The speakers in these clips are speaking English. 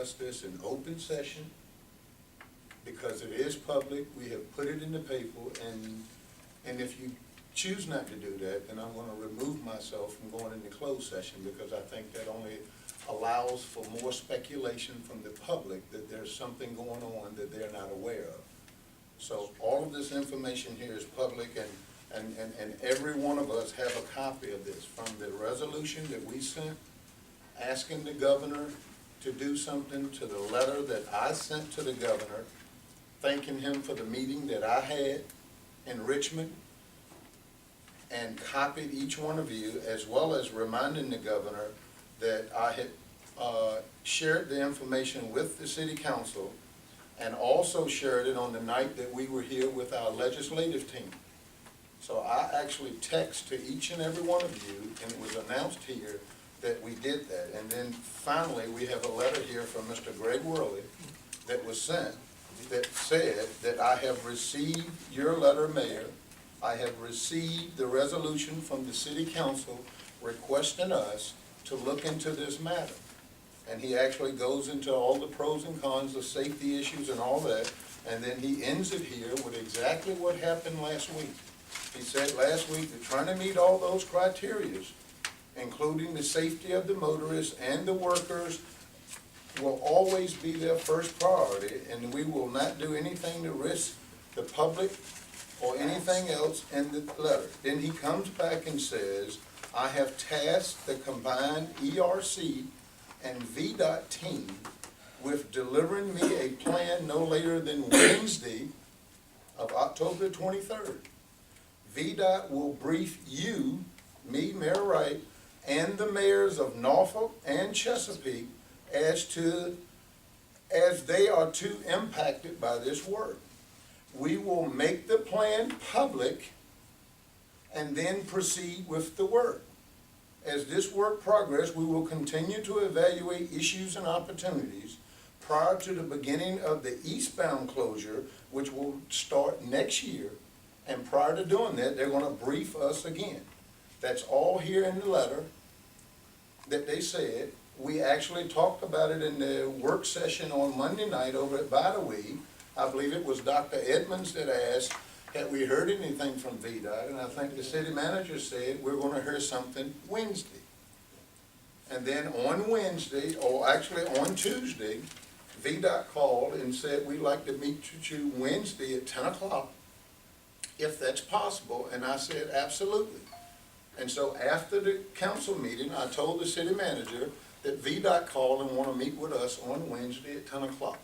discuss this in open session because it is public. We have put it in the paper, and if you choose not to do that, then I'm going to remove myself from going into closed session because I think that only allows for more speculation from the public that there's something going on that they're not aware of. So all of this information here is public, and every one of us have a copy of this, from the resolution that we sent asking the governor to do something, to the letter that I sent to the governor thanking him for the meeting that I had in Richmond, and copied each one of you, as well as reminding the governor that I had shared the information with the city council, and also shared it on the night that we were here with our legislative team. So I actually text to each and every one of you, and it was announced here that we did that. And then finally, we have a letter here from Mr. Greg Worley that was sent that said that I have received your letter, Mayor. I have received the resolution from the city council requesting us to look into this matter. And he actually goes into all the pros and cons of safety issues and all that, and then he ends it here with exactly what happened last week. He said last week that trying to meet all those criteria, including the safety of the motorists and the workers, will always be their first priority, and we will not do anything to risk the public or anything else in the letter. Then he comes back and says, I have tasked the combined ERC and VDOT team with delivering me a plan no later than Wednesday of October 23rd. VDOT will brief you, me, Mayor Wright, and the mayors of Norfolk and Chesapeake as they are too impacted by this work. We will make the plan public and then proceed with the work. As this work progresses, we will continue to evaluate issues and opportunities prior to the beginning of the eastbound closure, which will start next year. And prior to doing that, they're going to brief us again. That's all here in the letter that they said. We actually talked about it in the work session on Monday night over at Bidawee. I believe it was Dr. Edmonds that asked, had we heard anything from VDOT? And I think the city manager said, we're going to hear something Wednesday. And then on Wednesday, or actually on Tuesday, VDOT called and said, we'd like to meet you Wednesday at 10 o'clock, if that's possible. And I said, absolutely. And so after the council meeting, I told the city manager that VDOT called and want to meet with us on Wednesday at 10 o'clock.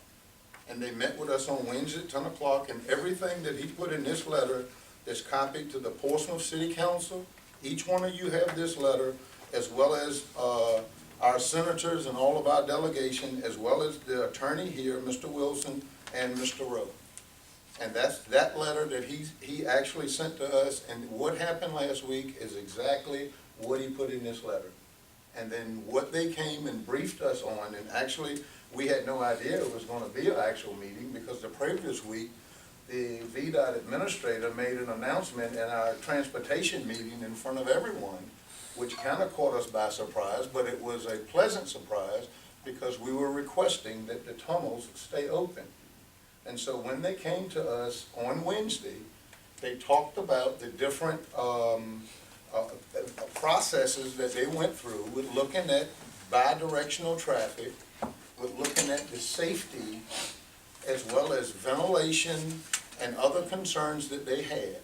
And they met with us on Wednesday at 10 o'clock, and everything that he put in this letter is copied to the Portsmouth City Council. Each one of you have this letter, as well as our senators and all of our delegation, as well as the attorney here, Mr. Wilson, and Mr. Rowe. And that's that letter that he actually sent to us, and what happened last week is exactly what he put in this letter. And then what they came and briefed us on, and actually we had no idea it was going to be an actual meeting, because the previous week the VDOT administrator made an announcement in our transportation meeting in front of everyone, which kind of caught us by surprise, but it was a pleasant surprise because we were requesting that the tunnels stay open. And so when they came to us on Wednesday, they talked about the different processes that they went through with looking at bi-directional traffic, with looking at the safety, as well as ventilation and other concerns that they had.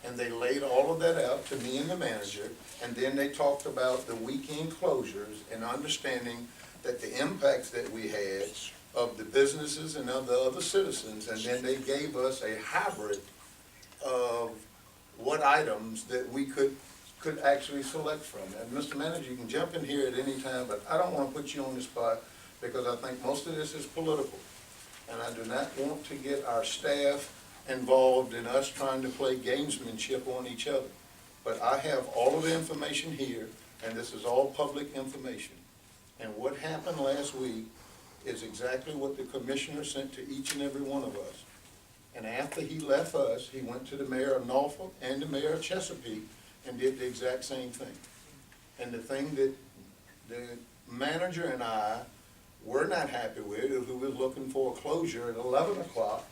And they laid all of that out to me and the manager, and then they talked about the weekend closures and understanding that the impacts that we had of the businesses and of the other citizens, and then they gave us a hybrid of what items that we could actually select from. And Mr. Manager, you can jump in here at any time, but I don't want to put you on the spot because I think most of this is political. And I do not want to get our staff involved in us trying to play gamesmanship on each other. But I have all of the information here, and this is all public information. And what happened last week is exactly what the commissioner sent to each and every one of us. And after he left us, he went to the mayor of Norfolk and the mayor of Chesapeake and did the exact same thing. And the thing that the manager and I were not happy with, who was looking for a closure at 11 o'clock,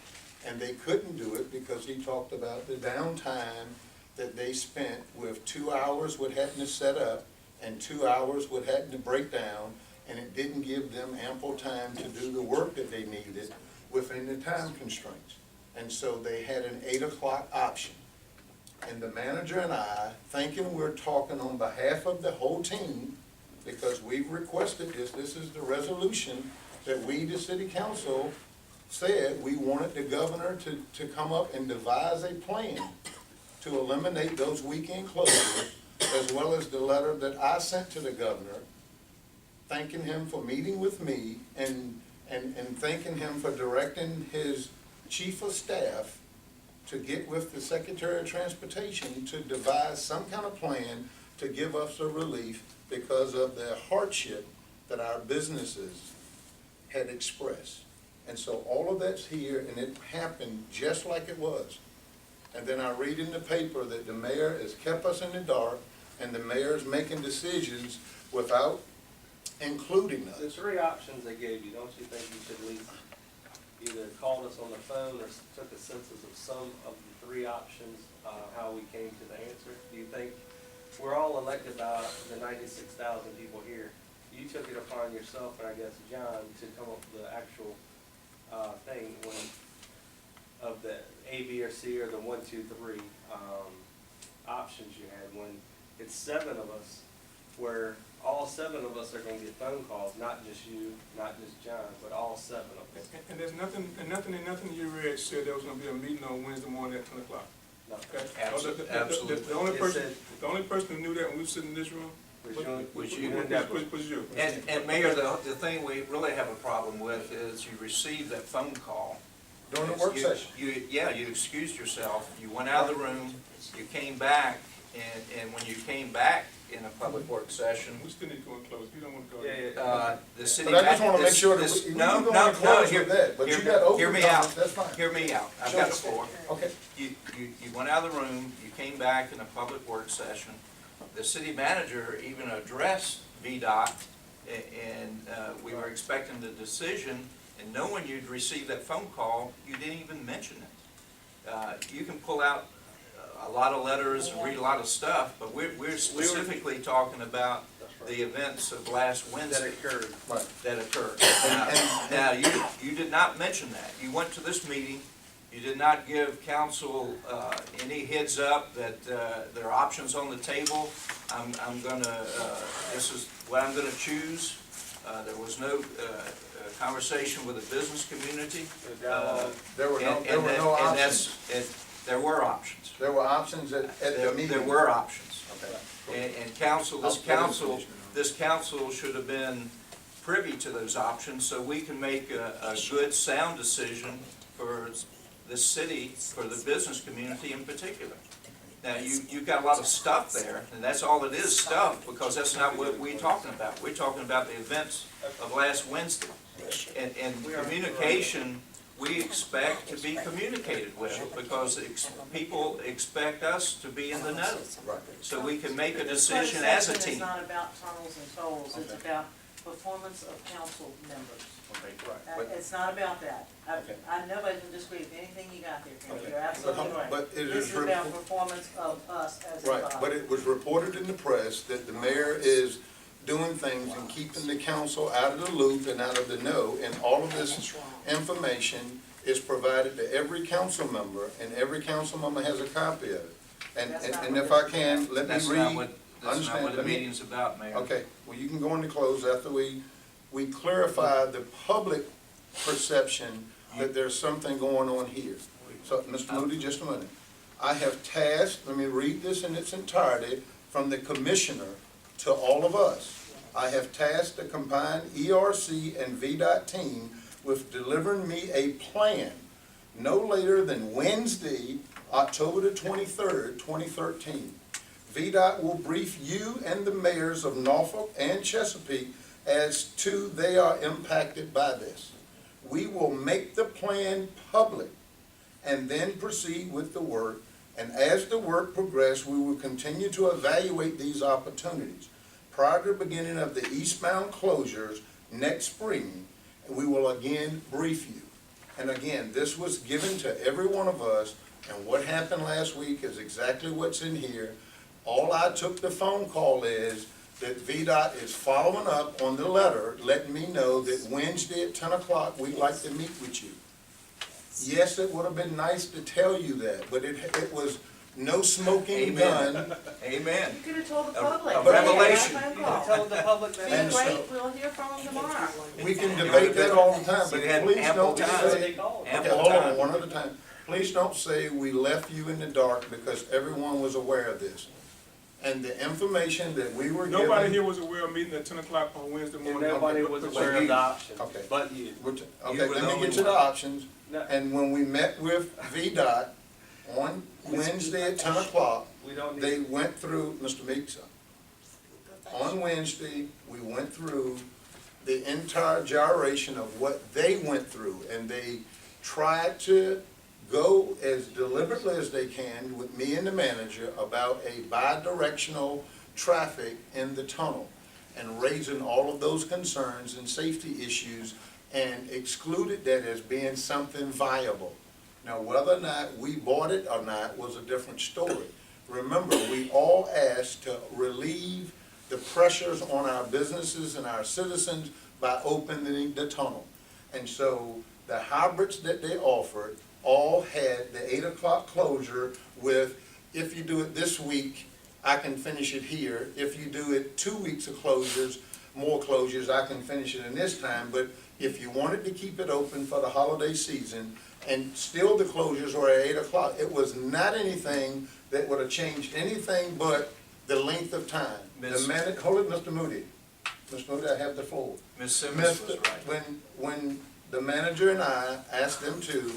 and they couldn't do it because he talked about the downtime that they spent with 2 hours with having to set up and 2 hours with having to break down, and it didn't give them ample time to do the work that they needed within the time constraints. And so they had an 8 o'clock option. And the manager and I, thinking we're talking on behalf of the whole team, because we've requested this is the resolution that we, the city council, said we wanted the governor to come up and devise a plan to eliminate those weekend closures, as well as the letter that I sent to the governor, thanking him for meeting with me and thanking him for directing his chief of staff to get with the Secretary of Transportation to devise some kind of plan to give us a relief because of the hardship that our businesses had expressed. And so all of that's here, and it happened just like it was. And then I read in the paper that the mayor has kept us in the dark, and the mayor's making decisions without including us. The three options they gave you, don't you think you should at least either called us on the phone or took a census of some of the three options, how we came to the answer? Do you think, we're all elected by the 96,000 people here. You took it upon yourself, and I guess John, to come up with the actual thing of the A, B, or C, or the 1, 2, 3 options you had, when it's 7 of us, where all 7 of us are going to get phone calls, not just you, not just John, but all 7 of us. And there's nothing you read said there was going to be a meeting on Wednesday morning at 10 o'clock. Nothing. Okay? Absolutely. The only person who knew that when we were sitting in this room Was you. was you. And Mayor, the thing we really have a problem with is you received that phone call. During the work session. You excused yourself, you went out of the room, you came back, and when you came back in a public work session, We still need to go and close. We don't want to go. the city. But I just want to make sure that we can go on close with that, but you got open hear me out. comments, that's fine. Hear me out, I've got the floor. Okay. You went out of the room, you came back in a public work session. The city manager even addressed VDOT, and we were expecting the decision, and knowing you'd received that phone call, you didn't even mention it. You can pull out a lot of letters and read a lot of stuff, but we're specifically talking about the events of last Wednesday that occurred. Now you did not mention that. You went to this meeting. You did not give council any heads up that there are options on the table. This is what I'm gonna choose. There was no conversation with the business community. There were no options. There were options. There were options at the meeting. There were options. Okay. And this council should have been privy to those options so we can make a good, sound decision for this city, for the business community in particular. Now, you've got a lot of stuff there, and that's all it is, stuff, because that's not what we're talking about. We're talking about the events of last Wednesday. And communication, we expect to be communicated with, because people expect us to be in the know. So we can make a decision as a team. It's not about tunnels and tolls, it's about performance of council members. It's not about that. I nobody can disagree with anything you got there, Kenny. You're absolutely right. But it This is is about performance of us as a Right, body. but it was reported in the press that the mayor is doing things and keeping the council out of the loop and out of the know, and all of this information is provided to every council member, and every council member has a copy of it. And if I can, let me read. That's not what the meeting's about, Mayor. Okay, well, you can go into close after we clarify the public perception that there's something going on here. So, Mr. Moody, just a minute. I have tasked, let me read this in its entirety, from the commissioner to all of us. I have tasked the combined ERC and VDOT team with delivering me a plan no later than Wednesday, October the 23rd, 2013. VDOT will brief you and the mayors of Norfolk and Chesapeake as to they are impacted by this. We will make the plan public and then proceed with the work, and as the work progresses, we will continue to evaluate these opportunities. Prior to the beginning of the eastbound closures, next spring, we will again brief you. And again, this was given to every one of us, and what happened last week is exactly what's in here. All I took the phone call is that VDOT is following up on the letter, letting me know that Wednesday at 10 o'clock, we'd like to meet with you. Yes, it would have been nice to tell you that, but it was no smoking Amen. gun. Amen. You could have told the public. a revelation. Yeah, You phone can call. tell the public Be that. And so- great, we'll hear from them tomorrow. We can debate that all the time, but You had please ample don't time. say. called. Okay, Ample hold on, time. one at a time. Please don't say we left you in the dark because everyone was aware of this. And the information that we were given. Nobody here was aware of meeting at 10 o'clock on Wednesday And morning. nobody was But aware you- of the options, Okay. but you. Okay, You were let the me only get to the one. options. No. And when we met with VDOT on Wednesday at 10 o'clock, We don't need. they went through, Mr. Meeks, on Wednesday, we went through the entire gyration of what they went through, and they tried to go as deliberately as they can with me and the manager about a bi-directional traffic in the tunnel, and raising all of those concerns and safety issues, and excluded that as being something viable. Now, whether or not we bought it or not was a different story. Remember, we all asked to relieve the pressures on our businesses and our citizens by opening the tunnel. And so the hybrids that they offered all had the 8 o'clock closure with, if you do it this week, I can finish it here. If you do it 2 weeks of closures, more closures, I can finish it in this time. But if you wanted to keep it open for the holiday season, and still the closures were at 8 o'clock, it was not anything that would have changed anything but the length of time. Hold it, Mr. Moody. Mr. Moody, I have the floor. Ms. Simmons was Mr. right. When the manager and I asked them to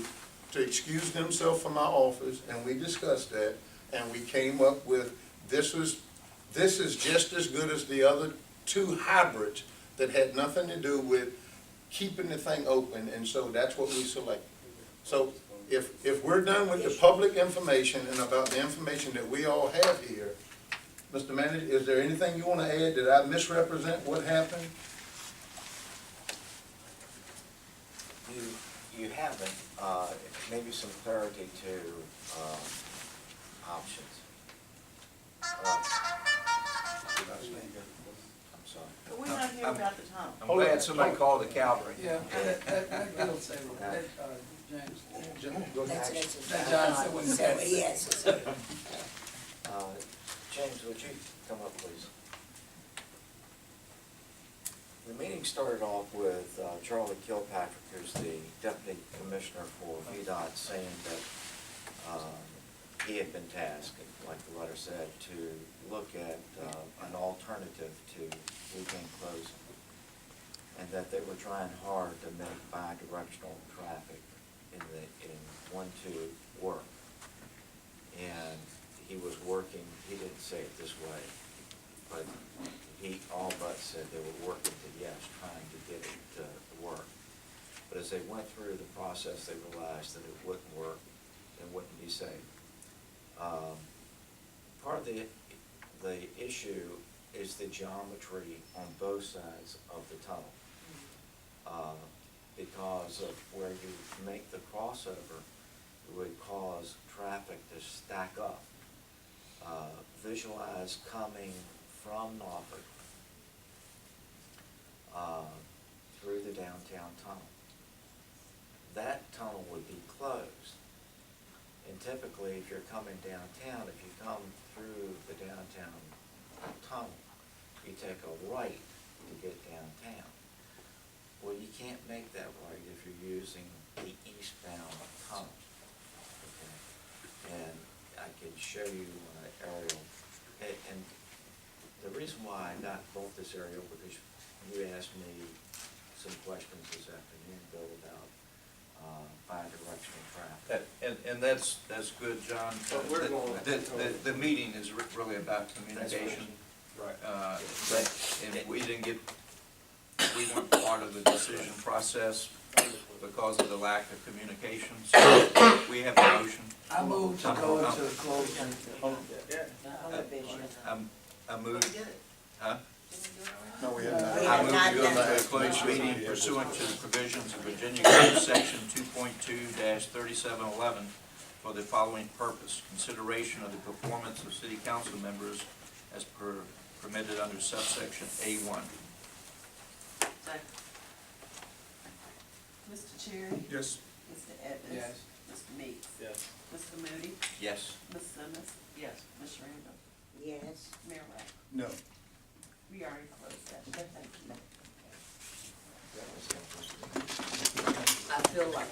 excuse themselves from our office, and we discussed that, and we came up with, this is just as good as the other two hybrids that had nothing to do with keeping the thing open, and so that's what we selected. So if we're done with the public information and about the information that we all have here, Mr. Manager, is there anything you want to add? Did I misrepresent what happened? You haven't, maybe some clarity to, options. I'm sorry. But we're not here about the tunnel. I'm glad somebody called the cavalry. Yeah, I will say, James. That John said when he said. Yes. James, would you come up, please? The meeting started off with Charlie Kilpatrick, who's the Deputy Commissioner for VDOT, saying that he had been tasked, like the letter said, to look at an alternative to weekend closing, and that they were trying hard to make bi-directional traffic in 1-2 work. And he was working, he didn't say it this way, but he all but said they were working to, yes, trying to get it to work. But as they went through the process, they realized that it wouldn't work and wouldn't be safe. Part of the issue is the geometry on both sides of the tunnel. Because of where you make the crossover, it would cause traffic to stack up. Visualize coming from Norfolk through the downtown tunnel. That tunnel would be closed. And typically, if you're coming downtown, if you come through the downtown tunnel, you take a right to get downtown. Well, you can't make that right if you're using the eastbound tunnel. Okay? And I can show you an aerial. And the reason why I got both this aerial, because you asked me some questions this afternoon, Bill, about bi-directional traffic. And that's good, John. But we're going- The meeting is really about communication. Right. And we weren't part of the decision process because of the lack of communication. So we have a motion. I move to go into closed. Yeah. Now, I'll let Bishop. I move, We did it. huh? No, we have We not. I have move not to go done into a that. closed meeting pursuant to the provisions of Virginia Code Section 2.2-3711 for the following purpose: consideration of the performance of city council members as permitted under subsection A1. Mr. Cherry? Yes. Mr. Evans? Yes. Mr. Meeks? Yes. Mr. Moody? Yes. Ms. Simmons? Yes. Ms. Randall? Yes. Mayor Wright? No. We already closed that. Thank you. I feel like